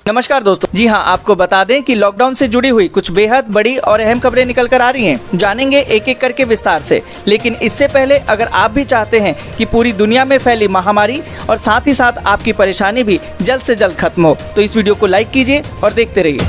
नमस्कार दोस्तों, जी हाँ, आपको बता दें कि लॉकडाउन से जुड़ी हुई कुछ बेहद बड़ी और अहम खबरें निकल कर आ रही हैं। जानेंगे एक एक करके विस्तार से। लेकिन इससे पहले अगर आप भी चाहते हैं कि पूरी दुनिया में फैली महामारी और साथ ही साथ आपकी परेशानी भी जल्द से जल्द खत्म हो, तो इस वीडियो को लाइक कीजिए और देखते रहिए।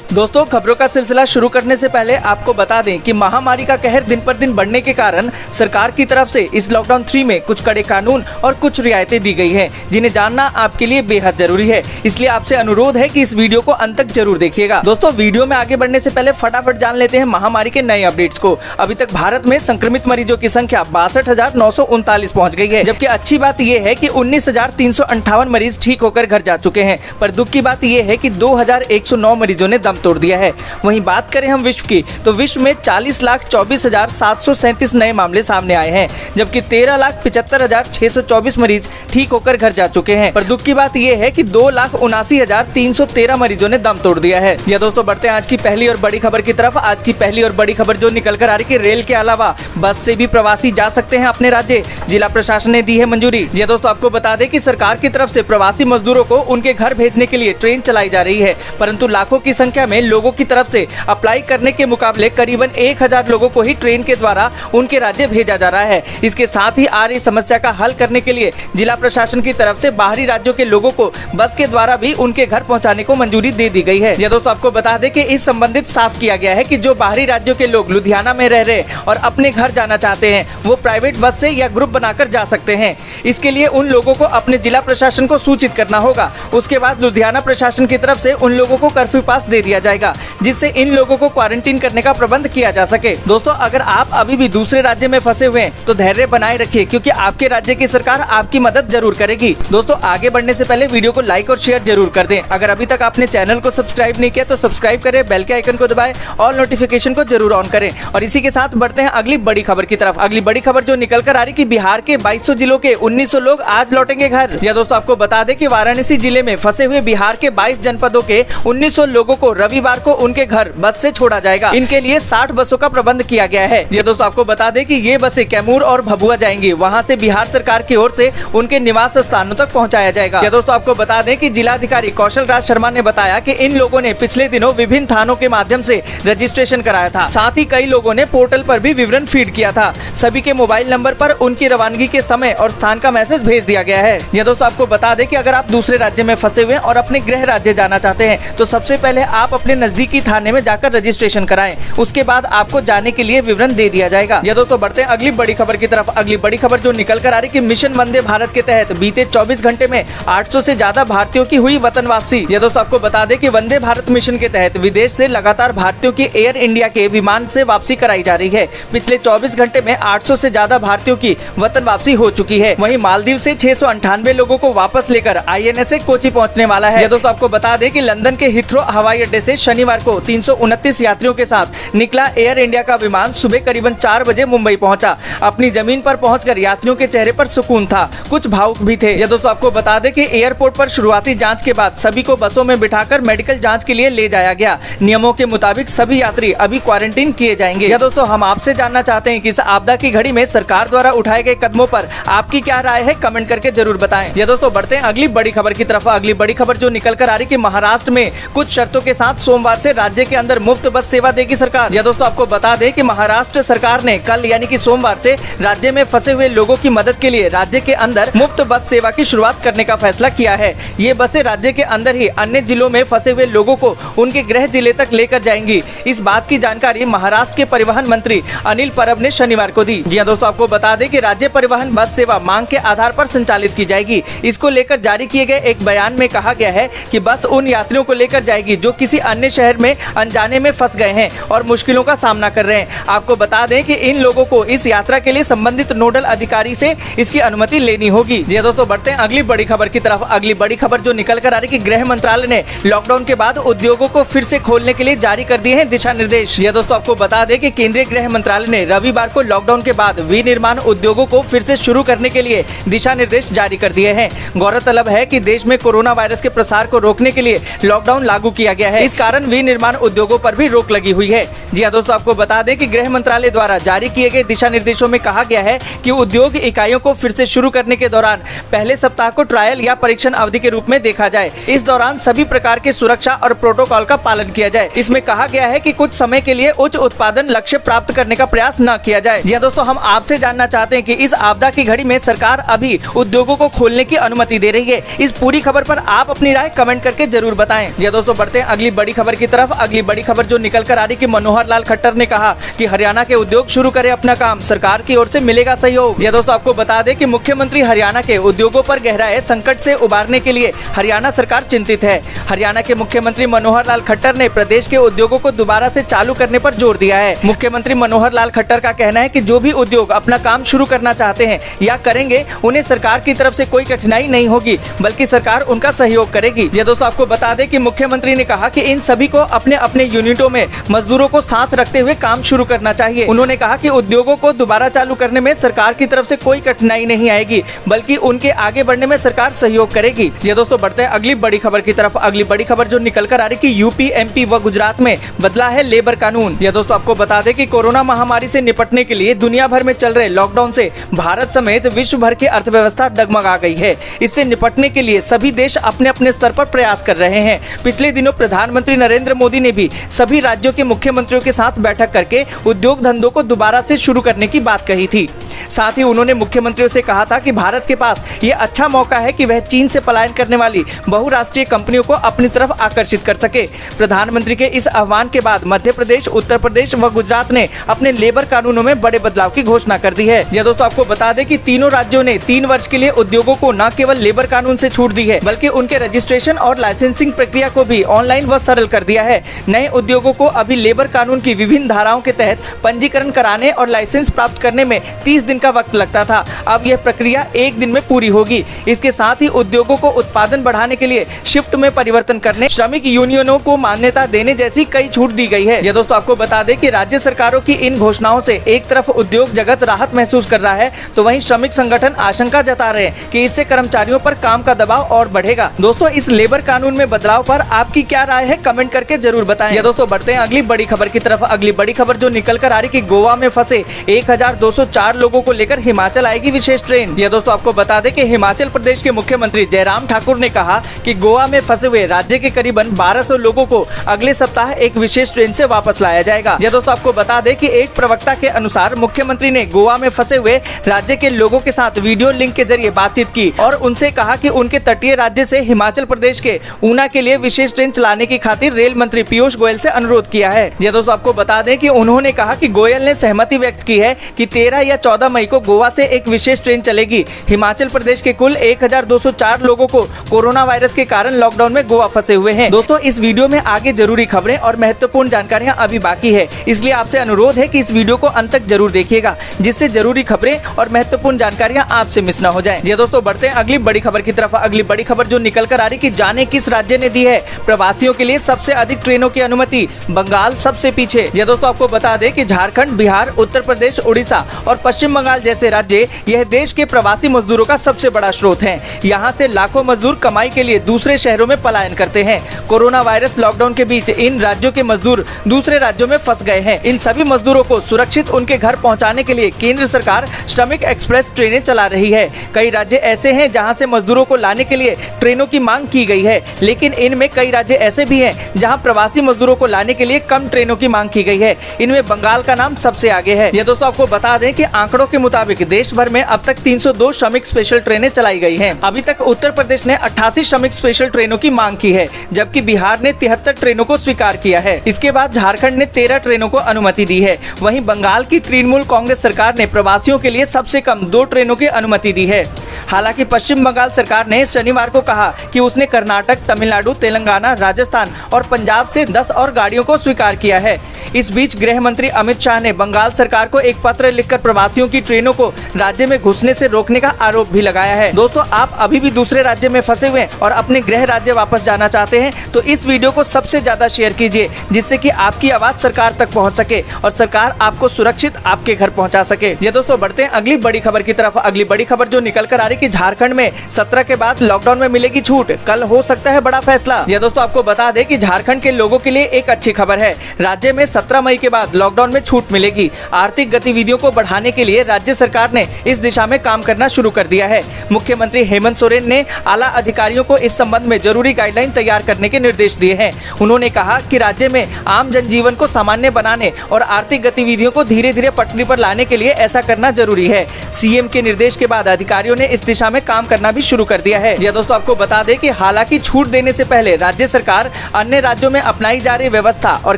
दोस्तों, खबरों का सिलसिला शुरू करने से पहले आपको बता दें कि महामारी का कहर दिन पर दिन बढ़ने के कारण सरकार की तरफ से इस लॉकडाउन 3 में कुछ कड़े कानून और कुछ रियायतें दी गई हैं, जिन्हें जानना आपके लिए बेहद जरूरी है। इसलिए आपसे अनुरोध है कि इस वीडियो को अंत तक जरूर देखिएगा। दोस्तों, वीडियो में आगे बढ़ने से पहले फटाफट जान लेते हैं महामारी के नए अपडेट्स को। अभी तक भारत में संक्रमित मरीजों की संख्या 62,939 पहुँच गई है, जबकि अच्छी बात यह है कि 19,358 मरीज ठीक होकर घर जा चुके हैं। पर दुख की बात यह है कि 2,109 मरीजों ने दम तोड़ दिया है। वहीं बात करें हम विश्व की, तो विश्व में 40,24,737 नए मामले सामने आए हैं, जबकि 13,75,624 मरीज ठीक होकर घर जा चुके हैं। पर दुख की बात यह है कि 2,79,313 मरीजों ने दम तोड़ दिया है। या दोस्तों, बढ़ते हैं आज की पहली और बड़ी खबर की तरफ। आज की पहली और बड़ी खबर जो निकल कर आ रही है, रेल के अलावा बस से भी प्रवासी जा सकते हैं अपने राज्य। जिला प्रशासन ने दी है मंजूरी। या दोस्तों, आपको बता दें कि सरकार की तरफ से प्रवासी मजदूरों को उनके घर भेजने के लिए ट्रेन चलाई जा रही है, परंतु लाखों की संख्या में लोगों की तरफ से अप्लाई करने के मुकाबले करीबन 1,000 लोगों को ही ट्रेन के द्वारा उनके राज्य भेजा जा रहा है। इसके साथ ही आ रही समस्या का हल करने के लिए जिला प्रशासन की तरफ से बाहरी राज्यों के लोगों को बस के द्वारा भी उनके घर पहुंचाने को मंजूरी दे दी गई है। यह दोस्तों, आपको बता दें कि इस संबंधित साफ किया गया है कि जो बाहरी राज्यों के लोग लुधियाना में रह रहे और अपने घर जाना चाहते हैं, वो प्राइवेट बस से या ग्रुप बनाकर जा सकते हैं। इसके लिए उन लोगों को अपने जिला प्रशासन को सूचित करना होगा। उसके बाद लुधियाना प्रशासन की तरफ से उन लोगों को कर्फ्यू पास दे दिया जाएगा, जिससे इन लोगों को क्वारंटीन करने का प्रबंध किया जा सके। दोस्तों, अगर आप अभी भी दूसरे राज्य में फंसे हुए हैं तो धैर्य बनाए रखिए, क्योंकि आपके राज्य की सरकार आपकी मदद जरूर करेगी। दोस्तों, आगे बढ़ने से पहले वीडियो को लाइक और शेयर जरूर कर दें। अगर अभी तक आपने चैनल को सब्सक्राइब नहीं किया तो सब्सक्राइब करें, बेल के आइकन को दबाएं और नोटिफिकेशन को जरूर ऑन करें। और इसी के साथ बढ़ते हैं अगली बड़ी खबर की तरफ। अगली बड़ी खबर जो निकल कर आ रही कि बिहार के 2200 जिलों के 1900 लोग आज लौटेंगे घर। या दोस्तों, आपको बता दें कि वाराणसी जिले में फंसे हुए बिहार के 22 जनपदों के 1900 लोगों को रविवार को उनके घर बस से छोड़ा जाएगा। इनके लिए 60 बसों का प्रबंध किया गया है। ये दोस्तों, आपको बता दें कि ये बसें कैमूर और भभुआ जाएंगी। वहां से बिहार सरकार की ओर से उनके निवास स्थानों तक पहुंचाया जाएगा। ये दोस्तों, आपको बता दें कि जिलाधिकारी कौशल राज शर्मा ने बताया कि इन लोगों ने पिछले दिनों विभिन्न थानों के माध्यम से रजिस्ट्रेशन कराया था। साथ ही कई लोगों ने पोर्टल पर भी विवरण फीड किया था। सभी के मोबाइल नंबर पर उनकी रवानगी के समय और स्थान का मैसेज भेज दिया गया है। ये दोस्तों, आपको बता दें कि अगर आप दूसरे राज्य में फंसे हुए और अपने गृह राज्य जाना चाहते हैं, तो सबसे पहले आप अपने नजदीकी थाने में जाकर रजिस्ट्रेशन कराएं। उसके बाद आपको जाने के लिए विवरण दे दिया जाएगा। ये दोस्तों, बढ़ते हैं अगली बड़ी खबर की तरफ। अगली बड़ी खबर जो निकल कर आ रही कि मिशन वंदे भारत के तहत बीते 24 घंटे में 800 से ज्यादा भारतीयों की हुई वतन वापसी। ये दोस्तों, आपको बता दें कि वंदे भारत मिशन के तहत विदेश से लगातार भारतीयों की एयर इंडिया के विमान से वापसी कराई जा रही है। पिछले 24 घंटे में 800 से ज्यादा भारतीयों की वतन वापसी हो चुकी है। वहीं मालदीव से 698 लोगों को वापस लेकर INSA कोची पहुंचने वाला है। ये दोस्तों, आपको बता दें कि लंदन के हिथ्रो हवाई अड्डे से शनिवार को 329 यात्रियों के साथ निकला एयर इंडिया का विमान सुबह करीबन 4 बजे मुंबई पहुंचा। अपनी जमीन पर पहुंचकर यात्रियों के चेहरे पर सुकून था, कुछ भावुक भी थे। ये दोस्तों, आपको बता दें कि एयरपोर्ट पर शुरुआती जांच के बाद सभी को बसों में बिठाकर मेडिकल जांच के लिए ले जाया गया। नियमों के मुताबिक सभी यात्री अभी क्वारंटीन किए जाएंगे। या दोस्तों, हम आपसे जानना चाहते हैं कि इस आपदा की घड़ी में सरकार द्वारा उठाए गए कदमों पर आपकी क्या राय है, कमेंट करके जरूर बताएं। ये दोस्तों, बढ़ते हैं अगली बड़ी खबर की तरफ। अगली बड़ी खबर जो निकल कर आ रही कि महाराष्ट्र में कुछ शर्तों के साथ सोमवार से राज्य के अंदर मुफ्त बस सेवा देगी सरकार। या दोस्तों, आपको बता दें कि महाराष्ट्र सरकार ने कल यानी कि सोमवार से राज्य में फंसे हुए लोगों की मदद के लिए राज्य के अंदर मुफ्त बस सेवा की शुरुआत करने का फैसला किया है। ये बसें राज्य के अंदर ही अन्य जिलों में फंसे हुए लोगों को उनके गृह जिले तक लेकर जाएंगी। इस बात की जानकारी महाराष्ट्र के परिवहन मंत्री अनिल परब ने शनिवार को दी। जी हां दोस्तों, आपको बता दें कि राज्य परिवहन बस सेवा मांग के आधार पर संचालित की जाएगी। इसको लेकर जारी किए गए एक बयान में कहा गया है कि बस उन यात्रियों को लेकर जाएगी जो किसी अन्य शहर में अनजाने में फंस गए हैं और मुश्किलों का सामना कर रहे हैं। आपको बता दें कि इन लोगों को इस यात्रा के लिए संबंधित नोडल अधिकारी से इसकी अनुमति लेनी होगी। जी दोस्तों, बढ़ते हैं अगली बड़ी खबर की तरफ। अगली बड़ी खबर जो निकल कर आ रही कि गृह मंत्रालय ने लॉकडाउन के बाद उद्योगों को फिर से खोलने के लिए जारी कर दिए हैं दिशा निर्देश। ये दोस्तों, आपको बता दें कि केंद्रीय गृह मंत्रालय ने रविवार को लॉकडाउन के बाद विनिर्माण उद्योगों को फिर से शुरू करने के लिए दिशा निर्देश जारी कर दिए हैं। गौरतलब है कि देश में कोरोना वायरस के प्रसार को रोकने के लिए लॉकडाउन लागू किया गया है। इस कारण विनिर्माण उद्योगों पर भी रोक लगी हुई है। जी हाँ दोस्तों, आपको बता दें कि गृह मंत्रालय द्वारा जारी किए गए दिशा निर्देशों में कहा गया है कि उद्योग इकाइयों को फिर से शुरू करने के दौरान पहले सप्ताह को ट्रायल या परीक्षण अवधि के रूप में देखा जाए। इस दौरान सभी प्रकार के सुरक्षा और प्रोटोकॉल का पालन किया जाए। इसमें कहा गया है कि कुछ समय के लिए उच्च उत्पादन लक्ष्य प्राप्त करने का प्रयास न किया जाए। जी हाँ दोस्तों, हम आपसे जानना चाहते हैं कि इस आपदा की घड़ी में सरकार अभी उद्योगों को खोलने की अनुमति दे रही है। इस पूरी खबर पर आप अपनी राय कमेंट करके जरूर बताएं। जी हाँ दोस्तों, बढ़ते हैं अगली बड़ी खबर की तरफ। अगली बड़ी खबर जो निकल कर आ रही कि मनोहर लाल खट्टर ने कहा कि हरियाणा के उद्योग शुरू करें अपना काम, सरकार की ओर से मिलेगा सहयोग। जी दोस्तों, आपको बता दें कि मुख्यमंत्री हरियाणा के उद्योगों पर गहराए संकट से उबारने के लिए हरियाणा सरकार चिंतित है। हरियाणा के मुख्यमंत्री मनोहर लाल खट्टर ने प्रदेश के उद्योगों को दोबारा से चालू करने पर जोर दिया है। मुख्यमंत्री मनोहर लाल खट्टर का कहना है कि जो भी उद्योग अपना काम शुरू करना चाहते हैं या करेंगे, उन्हें सरकार की तरफ से कोई कठिनाई नहीं होगी, बल्कि सरकार उनका सहयोग करेगी। जी दोस्तों, आपको बता दें कि मुख्यमंत्री ने कहा कि इन सभी को अपने अपने यूनिटों में मजदूरों को साथ रखते हुए काम शुरू करना चाहिए। उन्होंने कहा कि उद्योगों को दोबारा चालू करने में सरकार की तरफ से कोई कठिनाई नहीं आएगी, बल्कि उनके आगे बढ़ने में सरकार सहयोग करेगी। जी दोस्तों, बढ़ते हैं अगली बड़ी खबर की तरफ। अगली बड़ी खबर जो निकल कर आ रही कि यूपी, एमपी व गुजरात में बदला है लेबर कानून। जी दोस्तों, आपको बता दें कि कोरोना महामारी से निपटने के लिए दुनिया भर में चल रहे लॉकडाउन से भारत समेत विश्व भर की अर्थव्यवस्था डगमगा गई है। इससे निपटने के लिए सभी देश अपने अपने स्तर पर प्रयास कर रहे हैं। पिछले दिनों प्रधानमंत्री नरेंद्र मोदी ने भी सभी राज्यों के मुख्यमंत्रियों के साथ बैठक करके उद्योग धंधों को दोबारा से शुरू करने की बात कही थी। साथ ही उन्होंने मुख्यमंत्रियों से कहा था कि भारत के पास ये अच्छा मौका है कि वह चीन से पलायन करने वाली बहुराष्ट्रीय कंपनियों को अपनी तरफ आकर्षित कर सके। प्रधानमंत्री के इस आह्वान के बाद मध्य प्रदेश, उत्तर प्रदेश व गुजरात ने अपने लेबर कानूनों में बड़े बदलाव की घोषणा कर दी है। जी दोस्तों, आपको बता दें कि तीनों राज्यों ने 3 वर्ष के लिए उद्योगों को न केवल लेबर कानून से छूट दी है, बल्कि उनके रजिस्ट्रेशन और लाइसेंसिंग प्रक्रिया को भी ऑनलाइन व सरल कर दिया है। नए उद्योगों को अभी लेबर कानून की विभिन्न धाराओं के तहत पंजीकरण कराने और लाइसेंस प्राप्त करने में 30 दिन का वक्त लगता था। अब यह प्रक्रिया 1 दिन में पूरी होगी। इसके साथ ही उद्योगों को उत्पादन बढ़ाने के लिए शिफ्ट में परिवर्तन करने, श्रमिक यूनियनों को मान्यता देने जैसी कई छूट दी गई है। ये दोस्तों, आपको बता दें कि राज्य सरकारों की इन घोषणाओं से एक तरफ उद्योग जगत राहत महसूस कर रहा है, तो वहीं श्रमिक संगठन आशंका जता रहे हैं कि इससे कर्मचारियों पर काम का दबाव और बढ़ेगा। दोस्तों, इस लेबर कानून में बदलाव पर आपकी क्या राय है, कमेंट करके जरूर बताएं। ये दोस्तों, बढ़ते हैं अगली बड़ी खबर की तरफ। अगली बड़ी खबर जो निकल कर आ रही कि गोवा में फंसे 1204 लोगों को लेकर हिमाचल आएगी विशेष ट्रेन। ये दोस्तों, आपको बता दें कि हिमाचल प्रदेश के मुख्यमंत्री जयराम ठाकुर ने कहा कि गोवा में फंसे हुए राज्य के करीबन 1200 लोगों को अगले सप्ताह एक विशेष ट्रेन से वापस लाया जाएगा। ये दोस्तों, आपको बता दें कि एक प्रवक्ता के अनुसार मुख्यमंत्री ने गोवा में फंसे हुए राज्य के लोगों के साथ वीडियो लिंक के जरिए बातचीत की और उनसे कहा कि उनके तटीय राज्य से हिमाचल प्रदेश के ऊना के लिए विशेष ट्रेन चलाने की खातिर रेल मंत्री पीयूष गोयल से अनुरोध किया है। ये दोस्तों, आपको बता दें कि उन्होंने कहा कि गोयल ने सहमति व्यक्त की है कि 13 या 14 मई को गोवा से एक विशेष ट्रेन चलेगी। हिमाचल प्रदेश के कुल 1204 लोगों को कोरोना वायरस के कारण लॉकडाउन में गोवा फंसे हुए हैं। दोस्तों, इस वीडियो में आगे जरूरी खबरें और महत्वपूर्ण जानकारियां अभी बाकी है, इसलिए आपसे अनुरोध है कि इस वीडियो को अंत तक जरूर देखिएगा, जिससे जरूरी खबरें और महत्वपूर्ण जानकारियां आपसे मिस न हो जाएं। ये दोस्तों, बढ़ते हैं अगली बड़ी खबर की तरफ। अगली बड़ी खबर जो निकल कर आ रही कि जाने किस राज्य ने दी है प्रवासियों के लिए सबसे अधिक ट्रेनों की अनुमति, बंगाल सबसे पीछे। ये दोस्तों, आपको बता दें कि झारखंड, बिहार, उत्तर प्रदेश, उड़ीसा और पश्चिम बंगाल जैसे राज्य यह देश के प्रवासी मजदूरों का सबसे बड़ा स्रोत है। यहाँ से लाखों मजदूर कमाई के लिए दूसरे शहरों में पलायन करते हैं। कोरोना वायरस लॉकडाउन के बीच इन राज्यों के मजदूर दूसरे राज्यों में फंस गए हैं। इन सभी मजदूरों को सुरक्षित उनके घर पहुँचाने के लिए केंद्र सरकार श्रमिक एक्सप्रेस ट्रेनें चला रही है। कई राज्य ऐसे हैं जहाँ से मजदूरों को लाने के लिए ट्रेनों की मांग की गई है, लेकिन इनमें कई राज्य ऐसे भी हैं जहाँ प्रवासी मजदूरों को लाने के लिए कम ट्रेनों की मांग की गई है। इनमें बंगाल का नाम सबसे आगे है। ये दोस्तों, आपको बता दें कि आंकड़ों के मुताबिक देश भर में अब तक 302 श्रमिक स्पेशल ट्रेनें चलाई गई हैं। अभी तक उत्तर प्रदेश ने 88 श्रमिक स्पेशल ट्रेनों की मांग की है, जबकि बिहार ने 73 ट्रेनों को स्वीकार किया है। इसके बाद झारखंड ने 13 ट्रेनों को अनुमति दी है। वहीं बंगाल की तृणमूल कांग्रेस सरकार ने प्रवासियों के लिए सबसे कम 2 ट्रेनों की अनुमति दी है। हालांकि पश्चिम बंगाल सरकार ने शनिवार को कहा कि उसने कर्नाटक, तमिलनाडु, तेलंगाना, राजस्थान और पंजाब से 10 और गाड़ियों को स्वीकार किया है। इस बीच गृह मंत्री अमित शाह ने बंगाल सरकार को एक पत्र लिखकर प्रवासियों की ट्रेनों को राज्य में घुसने से रोकने का आरोप भी लगाया है। दोस्तों, आप अभी भी दूसरे राज्य में फंसे हुए और अपने गृह राज्य वापस जाना चाहते हैं तो इस वीडियो को सबसे ज्यादा शेयर कीजिए, जिससे कि आपकी आवाज सरकार तक पहुंच सके और सरकार आपको सुरक्षित आपके घर पहुंचा सके। ये दोस्तों, बढ़ते हैं अगली बड़ी खबर की तरफ। अगली बड़ी खबर जो निकल कर आ रही कि झारखंड में 17 के बाद लॉकडाउन में मिलेगी छूट, कल हो सकता है बड़ा फैसला। यह दोस्तों आपको बता दें कि झारखंड के लोगों के लिए एक अच्छी खबर है। राज्य में 17 मई के बाद लॉकडाउन में छूट मिलेगी। आर्थिक गतिविधियों को बढ़ाने के लिए राज्य सरकार ने इस दिशा में काम करना शुरू कर दिया है। मुख्यमंत्री हेमंत सोरेन ने आला अधिकारियों को इस संबंध में जरूरी गाइडलाइन तैयार करने के निर्देश दिए हैं। उन्होंने कहा कि राज्य में आम जनजीवन को सामान्य बनाने और आर्थिक गतिविधियों को धीरे धीरे पटरी पर लाने के लिए ऐसा करना जरूरी है। सीएम के निर्देश के बाद अधिकारियों ने इस दिशा में काम करना भी शुरू कर दिया है। यह दोस्तों आपको बता दें कि हालांकि छूट देने से पहले राज्य सरकार अन्य राज्यों में अपनाई जा रही व्यवस्था और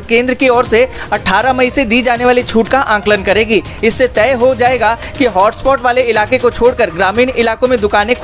केंद्र की ओर से 18 मई से दी जाने वाली छूट का आकलन करेगी। इससे तय हो जाएगा कि हॉटस्पॉट वाले इलाके को छोड़कर ग्रामीण इलाकों में दुकानें